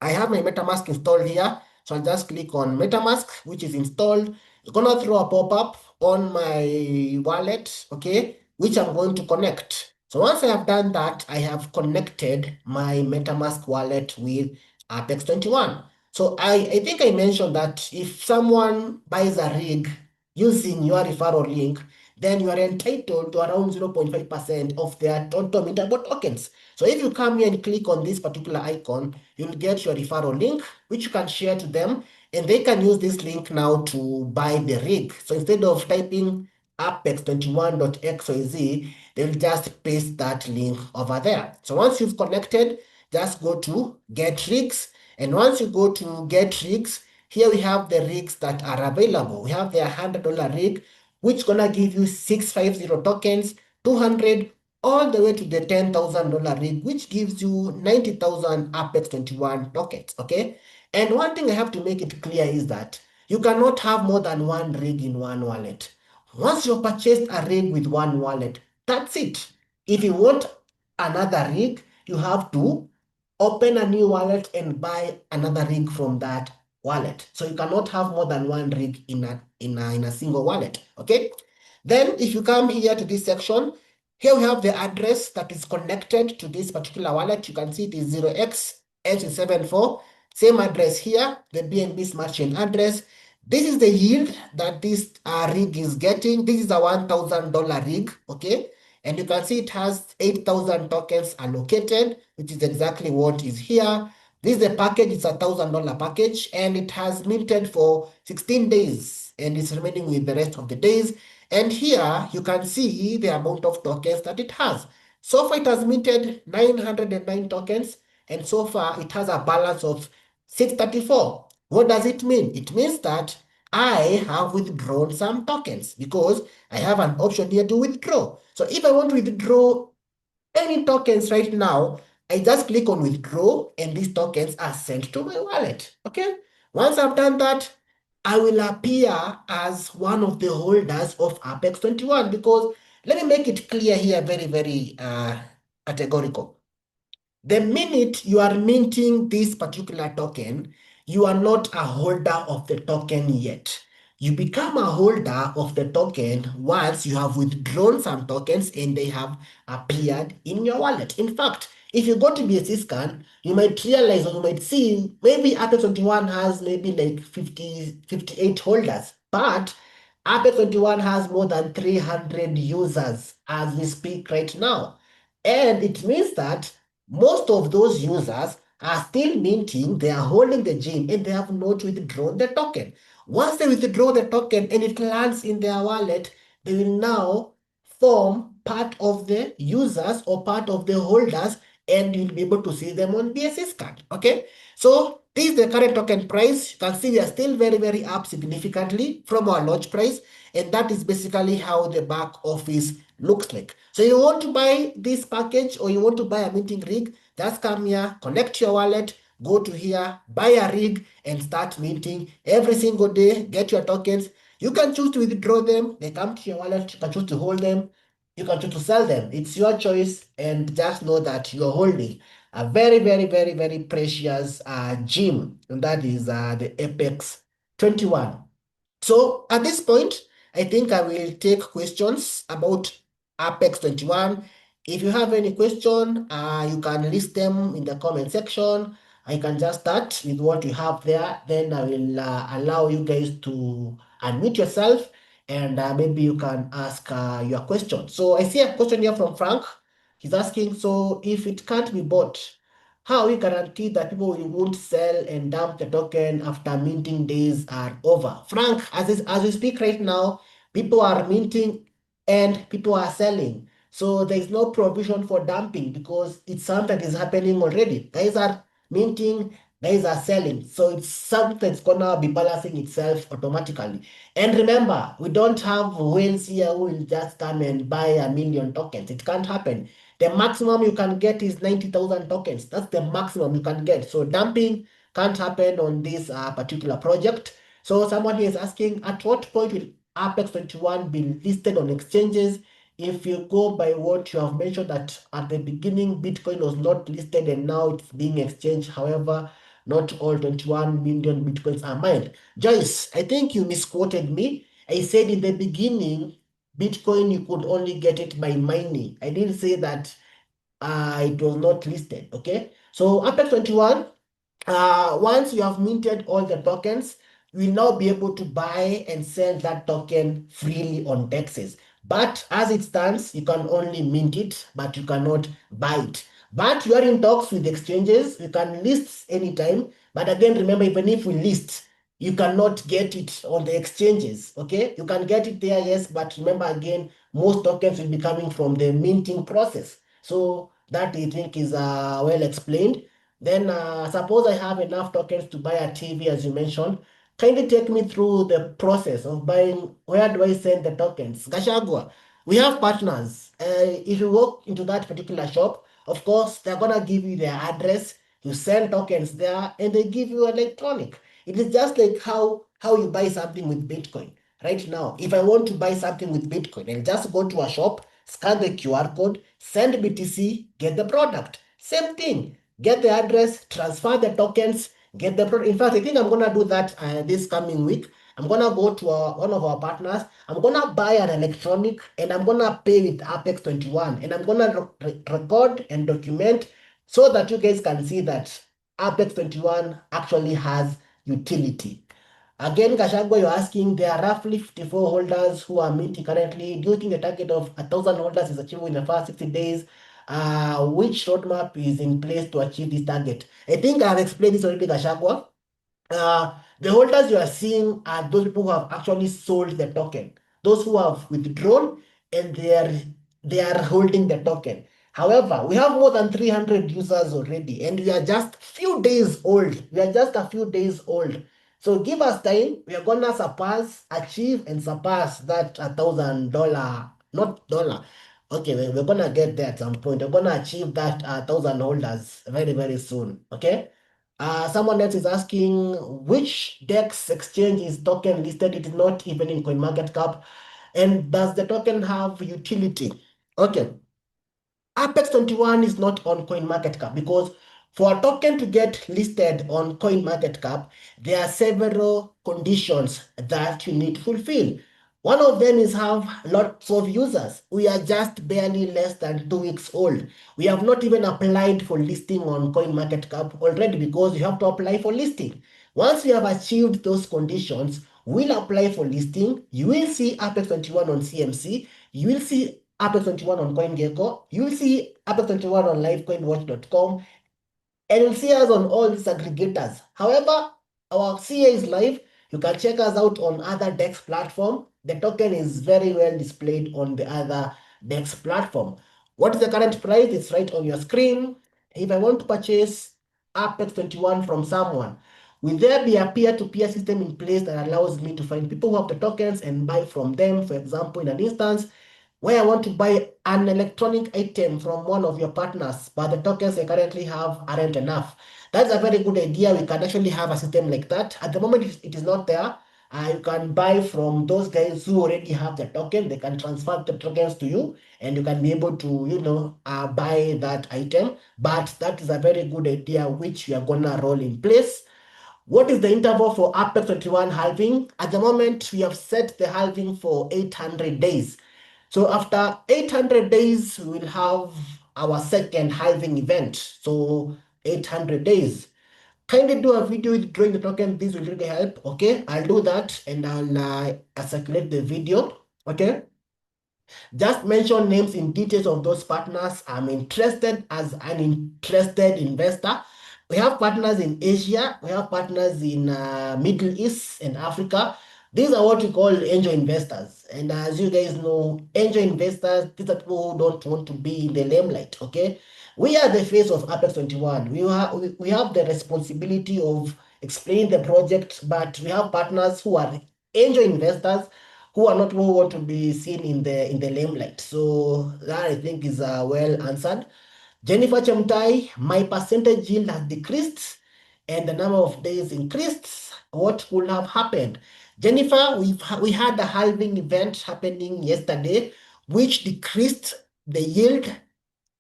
I have my MetaMask installed here. So I'll just click on MetaMask, which is installed. It's gonna throw a pop-up on my wallet, okay, which I'm going to connect. So once I have done that, I have connected my MetaMask wallet with APEX21. So I think I mentioned that if someone buys a rig using your referral link, then you are entitled to around 0.5% of their total mintable tokens. So if you come here and click on this particular icon, you'll get your referral link, which you can share to them, and they can use this link now to buy the rig. So instead of typing apex21.xyz, they'll just paste that link over there. So once you've connected, just go to Get Rigs. And once you go to Get Rigs, here we have the rigs that are available. We have the $100 rig, which gonna give you 650 tokens, 200 all the way to the $10,000 rig, which gives you 90,000 APEX21 tokens, okay? And one thing I have to make it clear is that you cannot have more than one rig in one wallet. Once you've purchased a rig with one wallet, that's it. If you want another rig, you have to open a new wallet and buy another rig from that wallet. So you cannot have more than one rig in a single wallet, okay? Then if you come here to this section, here we have the address that is connected to this particular wallet. You can see it is 0x874. Same address here, the BNB Smart Chain address. This is the yield that this rig is getting. This is a $1,000 rig, okay? And you can see it has 8,000 tokens allocated, which is exactly what is here. This is the package, it's a $1,000 package, and it has minted for 16 days, and it's remaining with the rest of the days. And here you can see the amount of tokens that it has. So far it has minted 909 tokens, and so far it has a balance of 634. What does it mean? It means that I have withdrawn some tokens because I have an option here to withdraw. So if I want to withdraw any tokens right now, I just click on withdraw and these tokens are sent to my wallet. Okay. Once I've done that, I will appear as one of the holders of APEX21 because let me make it clear here, very, very categorical. The minute you are minting this particular token, you are not a holder of the token yet. You become a holder of the token once you have withdrawn some tokens and they have appeared in your wallet. In fact, if you go to BSC scan, you might realize or you might see maybe Apex21 has maybe like 58 holders, but Apex21 has more than 300 users as we speak right now. And it means that most of those users are still minting, they are holding the gem and they have not withdrawn the token. Once they withdraw the token and it lands in their wallet, they will now form part of the users or part of the holders and you'll be able to see them on BSS card. Okay, so this is the current token price. You can see we are still very, very up significantly from our launch price, and that is basically how the back office looks like. So you want to buy this package or you want to buy a minting rig, just come here, connect your wallet, go to here, buy a rig and start minting every single day, get your tokens. You can choose to withdraw them, they come to your wallet, you can choose to hold them, you can choose to sell them. It's your choice, and just know that you're holding a very, very, very, very precious gem, and that is the Apex 21. So at this point, I think I will take questions about Apex 21. If you have any question, you can list them in the comment section. I can just start with what you have there. Then I will allow you guys to unmute yourself and maybe you can ask your question. So I see a question here from Frank. He's asking, so if it can't be bought, how we guarantee that people won't sell and dump the token after minting days are over? Frank, as we speak right now, people are minting and people are selling. So there is no provision for dumping because it's something that is happening already. Guys are minting, guys are selling. So it's something that's gonna be balancing itself automatically. And remember, we don't have whales here who will just come and buy 1,000,000 tokens. It can't happen. The maximum you can get is 90,000 tokens. That's the maximum you can get. So dumping can't happen on this particular project. So someone here is asking, at what point will Apex21 be listed on exchanges? If you go by what you have mentioned that at the beginning, Bitcoin was not listed and now it's being exchanged. However, not all 21 million Bitcoins are mined. Joyce, I think you misquoted me. I said in the beginning, Bitcoin, you could only get it by mining. I didn't say that it was not listed, okay? So Apex 21, once you have minted all the tokens, you will now be able to buy and sell that token freely on DEXs. But as it stands, you can only mint it, but you cannot buy it. But you are in talks with exchanges, you can list anytime. But again, remember, even if we list, you cannot get it on the exchanges, okay? You can get it there, yes, but remember again, most tokens will be coming from the minting process. So that I think is well explained. Then suppose I have enough tokens to buy a TV as you mentioned. Kindly take me through the process of buying. Where do I send the tokens? Gashagwa, we have partners. If you walk into that particular shop, of course, they're going to give you their address. You send tokens there and they give you electronic. It is just like how you buy something with Bitcoin. Right now, if I want to buy something with Bitcoin, I'll just go to a shop, scan the QR code, send BTC, get the product. Same thing. Get the address, transfer the tokens, get the product. In fact, I think I'm going to do that this coming week. I'm going to go to one of our partners. I'm going to buy an electronic and I'm going to pay with Apex21. And I'm going to record and document so that you guys can see that Apex21 actually has utility. Again, Kashagwa, you're asking, there are roughly 54 holders who are minting currently. Do you think the target of 1,000 holders is achievable in the first 60 days? Which roadmap is in place to achieve this target? I think I've explained this already, Kashagwa. The holders you are seeing are those people who have actually sold the token. those who have withdrawn and they are holding the token. However, we have more than 300 users already, and we are just few days old. We are just a few days old. So give us time. We are gonna achieve and surpass that $1,000, not dollar. Okay, we're gonna get there at some point. We're gonna achieve that 1,000 holders very, very soon. Okay. Someone else is asking which DEX exchange is token listed? It is not even in CoinMarketCap. And does the token have utility? Okay. APEX21 is not on CoinMarketCap because for a token to get listed on CoinMarketCap, there are several conditions that you need to fulfill. One of them is have lots of users. We are just barely less than 2 weeks old. We have not even applied for listing on CoinMarketCap already because you have to apply for listing. Once we have achieved those conditions, we'll apply for listing. You will see APEX21 on CMC. You will see APEX21 on CoinGecko. You will see APEX21 on livecoinwatch.com, and you'll see us on all these aggregators. However, our CA is live. You can check us out on other DEX platform. The token is very well displayed on the other DEX platform. What is the current price? It's right on your screen. If I want to purchase APEX21 from someone, will there be a peer-to-peer system in place that allows me to find people who have the tokens and buy from them? For example, in an instance, where I want to buy an electronic item from one of your partners, but the tokens I currently have aren't enough. That's a very good idea. We can actually have a system like that. At the moment, it is not there. You can buy from those guys who already have the token. They can transfer the tokens to you, and you can be able to, buy that item. But that is a very good idea, which we are gonna roll in place. What is the interval for APEX21 halving? At the moment, we have set the halving for 800 days. So after 800 days, we will have our second halving event. So 800 days. Kindly do a video with drawing the token. This will really help. Okay, I'll do that and I'll circulate the video. Okay. Just mention names in details of those partners. I'm interested as an interested investor. We have partners in Asia. We have partners in Middle East and Africa. These are what we call angel investors. And as you guys know, angel investors, these are people who don't want to be in the limelight, okay? We are the face of APEX21. We have the responsibility of explaining the project, but we have partners who are angel investors who are not who want to be seen in the limelight. So that I think is well answered. Jennifer Chemtai, my percentage yield has decreased and the number of days increased. What could have happened? Jennifer, we had a halving event happening yesterday, which decreased the yield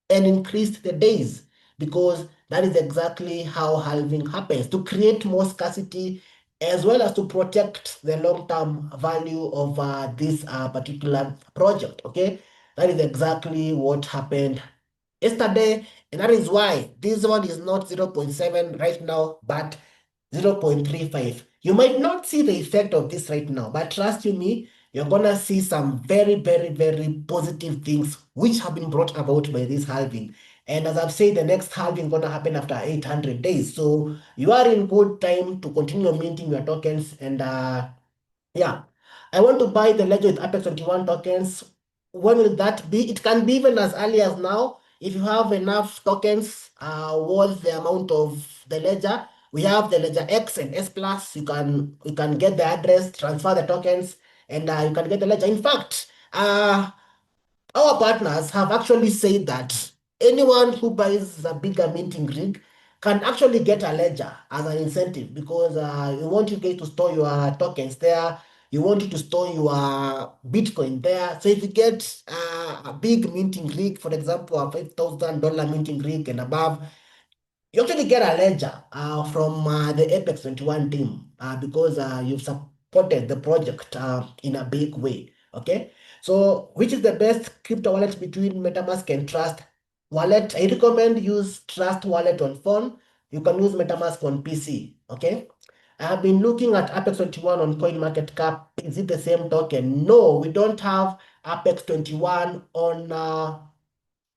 and increased the days, because that is exactly how halving happens, to create more scarcity as well as to protect the long-term value of this particular project. Okay, that is exactly what happened yesterday, and that is why this one is not 0.7 right now, but 0.35. You might not see the effect of this right now, but trust you me, you're gonna see some very, very, very positive things which have been brought about by this halving. And as I've said, the next halving is gonna happen after 800 days. So you are in good time to continue minting your tokens. And yeah, I want to buy the ledger with APEX21 tokens. When will that be? It can be even as early as now. If you have enough tokens worth the amount of the ledger, we have the ledger X and S plus. You can get the address, transfer the tokens, and you can get the ledger. In fact, our partners have actually said that anyone who buys a bigger minting rig can actually get a ledger as an incentive, because you want you guys to store your tokens there. You want you to store your Bitcoin there. So if you get a big minting rig, for example, a $5,000 minting rig and above, you actually get a ledger from the APEX21 team because you've supported the project in a big way. Okay, so which is the best crypto wallet between MetaMask and Trust Wallet? I recommend use Trust Wallet on phone. You can use MetaMask on PC. Okay, I have been looking at APEX21 on CoinMarketCap. Is it the same token? No, we don't have APEX21 on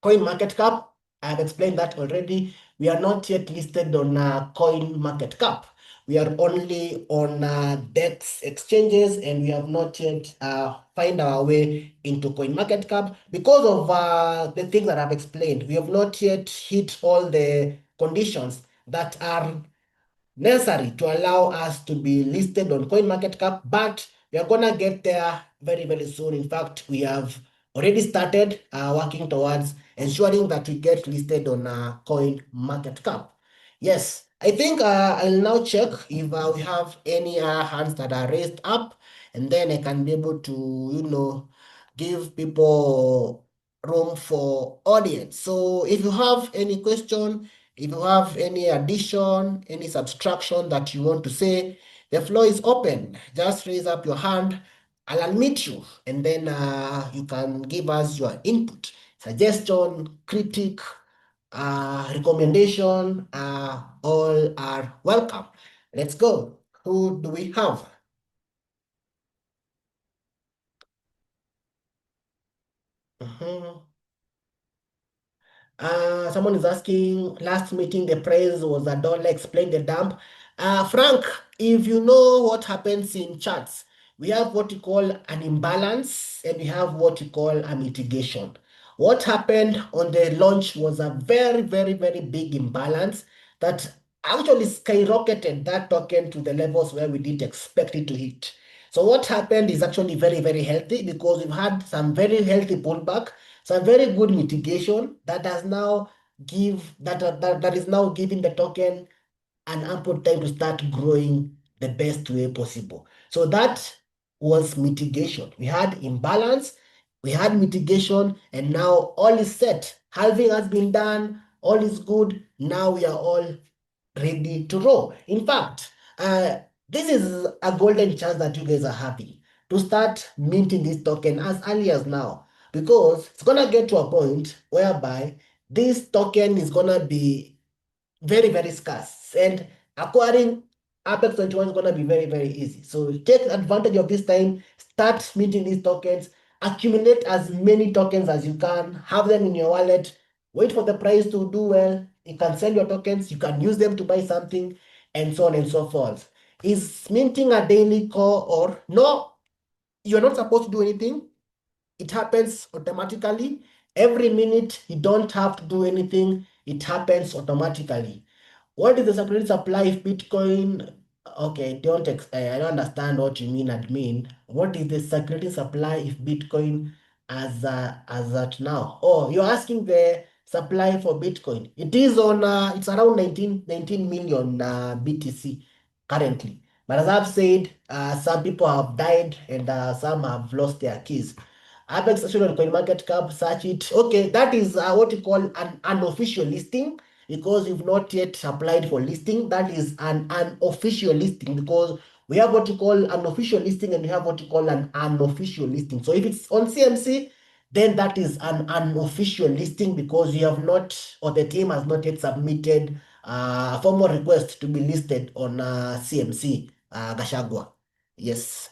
CoinMarketCap. I have explained that already. We are not yet listed on CoinMarketCap. We are only on DEX exchanges, and we have not yet find our way into CoinMarketCap because of the things that I've explained. We have not yet hit all the conditions that are necessary to allow us to be listed on CoinMarketCap, but we are gonna get there very, very soon. In fact, we have already started working towards ensuring that we get listed on CoinMarketCap. Yes, I think I'll now check if we have any hands that are raised up, and then I can be able to, give people room for audience. So if you have any question, if you have any addition, any subtraction that you want to say, the floor is open. Just raise up your hand. I'll unmute you, and then you can give us your input, suggestion, critique, recommendation. All are welcome. Let's go. Who do we have? Mhm. Someone is asking, last meeting the price was a dollar, explain the dump. Frank, if you know what happens in charts, we have what you call an imbalance and we have what you call a mitigation. What happened on the launch was a very, very, very big imbalance that actually skyrocketed that token to the levels where we didn't expect it to hit. So what happened is actually very, very healthy because we've had some very healthy pullback, some very good mitigation that has now that is now giving the token an ample time to start growing the best way possible. So that was mitigation. We had imbalance, we had mitigation, and now all is set. Halving has been done, all is good. Now we are all ready to roll. In fact, this is a golden chance that you guys are having to start minting this token as early as now, because it's gonna get to a point whereby this token is gonna be very, very scarce. And acquiring Apex 21 is going to be very, very easy. So take advantage of this time, start minting these tokens, accumulate as many tokens as you can, have them in your wallet, wait for the price to do well. You can sell your tokens, you can use them to buy something, and so on and so forth. Is minting a daily core or no? You're not supposed to do anything. It happens automatically. Every minute, you don't have to do anything. It happens automatically. What is the circulating supply if Bitcoin? Okay, I don't understand what you mean, admin. What is the circulating supply if Bitcoin as at now? Oh, you're asking the supply for Bitcoin. It is on it's around 19 million BTC currently. But as I've said, some people have died and some have lost their keys. Apex actually on CoinMarketCap, search it. Okay, that is what you call an unofficial listing because you've not yet applied for listing. That is an unofficial listing because we have what you call an official listing and we have what you call an unofficial listing. So if it's on CMC, then that is an unofficial listing because you have not, or the team has not yet submitted a formal request to be listed on CMC, Gashagwa. Yes.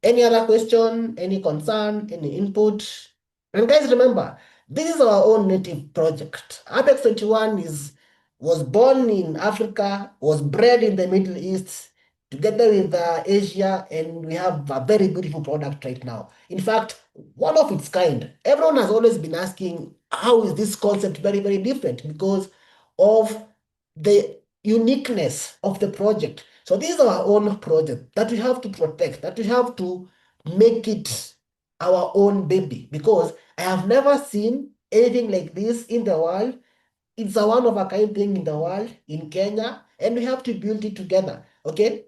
Any other question, any concern, any input? And guys, remember, this is our own native project. Apex 21 was born in Africa, was bred in the Middle East, together with Asia, and we have a very beautiful product right now. In fact, one of its kind. Everyone has always been asking, how is this concept very, very different? Because of the uniqueness of the project. So this is our own project that we have to protect, that we have to make it our own baby, because I have never seen anything like this in the world. It's a one of a kind thing in the world, in Kenya, and we have to build it together. Okay.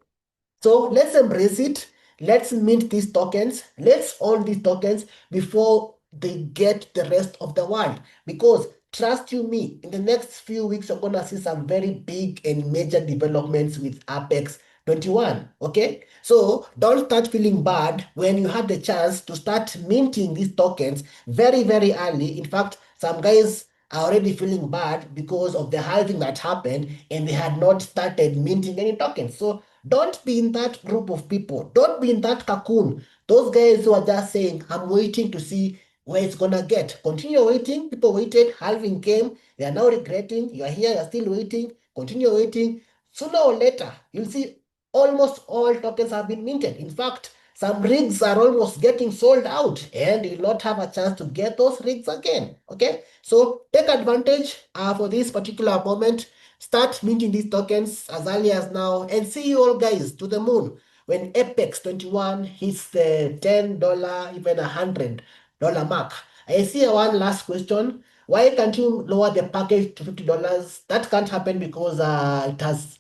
So let's embrace it. Let's mint these tokens. Let's own these tokens before they get the rest of the world. Because trust you me, in the next few weeks, you're gonna see some very big and major developments with Apex 21. Okay, so don't start feeling bad when you had the chance to start minting these tokens very, very early. In fact, some guys are already feeling bad because of the halving that happened and they had not started minting any tokens. So don't be in that group of people. Don't be in that cocoon. Those guys who are just saying, I'm waiting to see where it's gonna get. Continue waiting. People waited, halving came, they are now regretting. You are here, you're still waiting. Continue waiting. Sooner or later, you'll see almost all tokens have been minted. In fact, some rigs are almost getting sold out and you'll not have a chance to get those rigs again. Okay, so take advantage for this particular moment. Start minting these tokens as early as now and see you all guys to the moon when APEX21 hits the $10, even $100 mark. I see one last question. Why can't you lower the package to $50? That can't happen because it has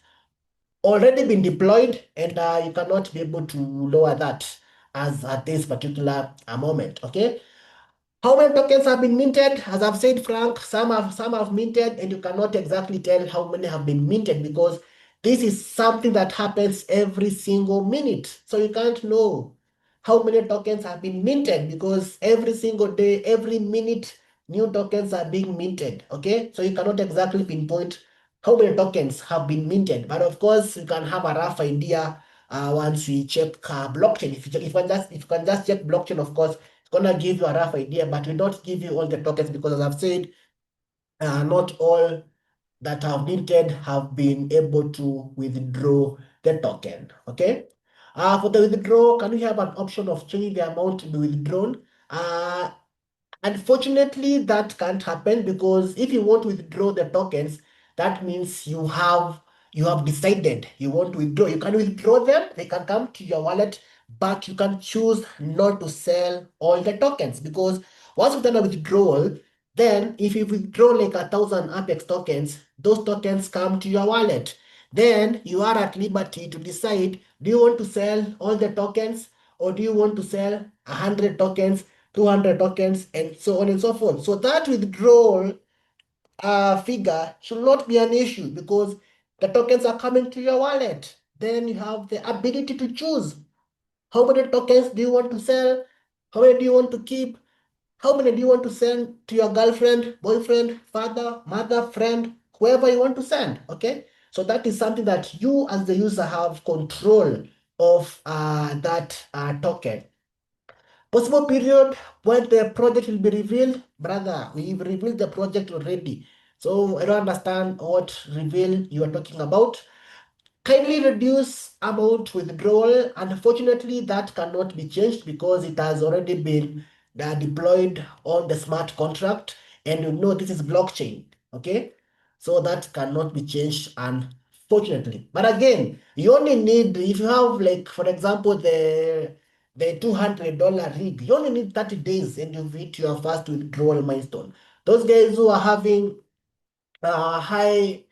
already been deployed and you cannot be able to lower that as at this particular moment. Okay. How many tokens have been minted? As I've said, Frank, some have minted, and you cannot exactly tell how many have been minted because this is something that happens every single minute. So you can't know how many tokens have been minted because every single day, every minute, new tokens are being minted. Okay, so you cannot exactly pinpoint how many tokens have been minted, but of course, you can have a rough idea once we check blockchain. If you can just check blockchain, of course it's gonna give you a rough idea, but we don't give you all the tokens because, as I've said, not all that have minted have been able to withdraw the token. Okay. For the withdraw, can we have an option of changing the amount to be withdrawn? Unfortunately, that can't happen because if you want to withdraw the tokens, that means you have decided you want to withdraw. You can withdraw them, they can come to your wallet, but you can choose not to sell all the tokens because once you've done a withdrawal, then if you withdraw like 1,000 Apex tokens, those tokens come to your wallet. Then you are at liberty to decide, do you want to sell all the tokens or do you want to sell 100 tokens, 200 tokens, and so on and so forth. So that withdrawal figure should not be an issue because the tokens are coming to your wallet. Then you have the ability to choose how many tokens do you want to sell, how many do you want to keep, how many do you want to send to your girlfriend, boyfriend, father, mother, friend, whoever you want to send. Okay, so that is something that you as the user have control of that token. Possible period when the project will be revealed, brother. We've revealed the project already. So I don't understand what reveal you are talking about. Kindly reduce amount withdrawal. Unfortunately, that cannot be changed because it has already been deployed on the smart contract, and you know this is blockchain. Okay, so that cannot be changed, unfortunately. But again, you only need, if you have, like, for example, the $200 rig, you only need 30 days and you've hit your first withdrawal milestone. Those guys who are having high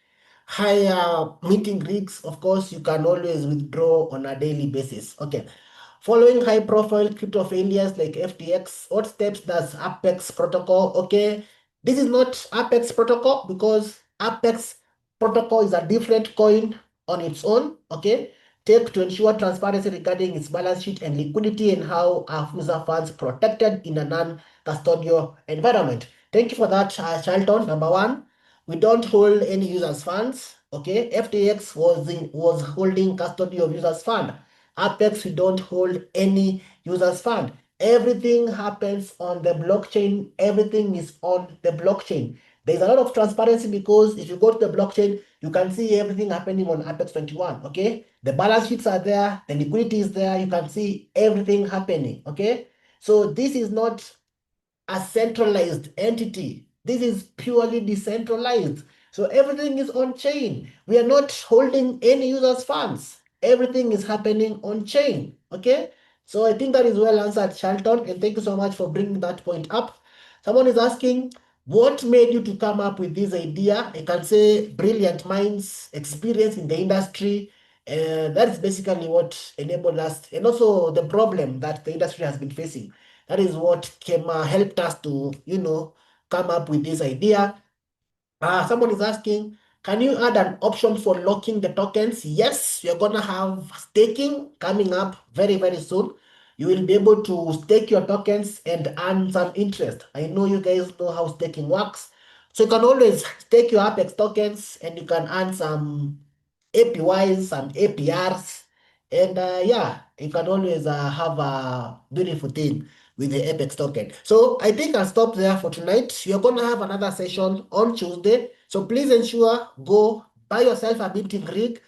meeting rigs, of course, you can always withdraw on a daily basis. Okay. Following high profile crypto failures like FTX, what steps does Apex protocol? Okay. This is not Apex protocol because Apex protocol is a different coin on its own. Okay. Take to ensure transparency regarding its balance sheet and liquidity and how our user funds protected in a non-custodial environment. Thank you for that, Charlton. Number one. We don't hold any users' funds. Okay, FTX was holding custody of users' fund. Apex, we don't hold any users' fund. Everything happens on the blockchain. Everything is on the blockchain. There's a lot of transparency because if you go to the blockchain, you can see everything happening on APEX21. Okay, the balance sheets are there, the liquidity is there. You can see everything happening. Okay, so this is not a centralized entity. This is purely decentralized. So everything is on chain. We are not holding any users' funds. Everything is happening on chain. Okay. So I think that is well answered, Charlton, and thank you so much for bringing that point up. Someone is asking, what made you to come up with this idea? I can say brilliant minds, experience in the industry. That's basically what enabled us, and also the problem that the industry has been facing. That is what helped us to, come up with this idea. Someone is asking, can you add an option for locking the tokens? Yes, you're gonna have staking coming up very, very soon. You will be able to stake your tokens and earn some interest. I know you guys know how staking works. So you can always stake your Apex tokens and you can earn some APYs, some APRs. And yeah, you can always have a beautiful thing with the Apex token. So I think I'll stop there for tonight. You're going to have another session on Tuesday. So please ensure go buy yourself a minting rig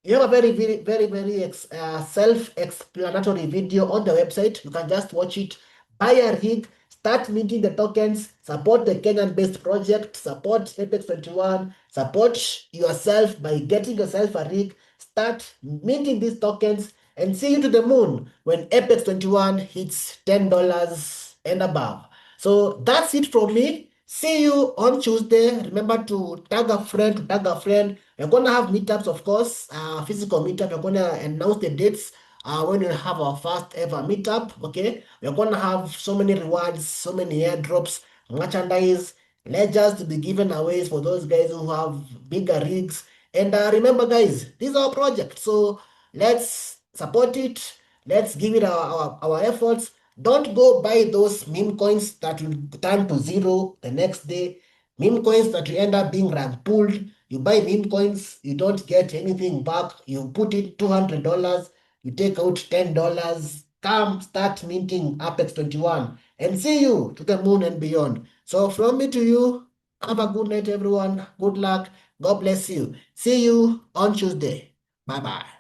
You have a very self-explanatory video on the website. You can just watch it. Buy a rig, start minting the tokens, support the Kenyan-based project, support APEX21, support yourself by getting yourself a rig, start minting these tokens, and see you to the moon when APEX21 hits $10 and above. So that's it from me. See you on Tuesday. Remember to tag a friend, to tag a friend. We're gonna have meetups, of course, physical meetup. We're gonna announce the dates when we have our first ever meetup. Okay, we're gonna have so many rewards, so many airdrops, merchandise, ledgers to be given away for those guys who have bigger rigs. And remember, guys, this is our project, so let's support it. Let's give it our efforts. Don't go buy those meme coins that will turn to zero the next day. Meme coins that will end up being rug pulled. You buy meme coins, you don't get anything back. You put in $200, you take out $10. Come start minting Apex 21 and see you to the moon and beyond. So from me to you, have a good night, everyone. Good luck. God bless you. See you on Tuesday. Bye bye.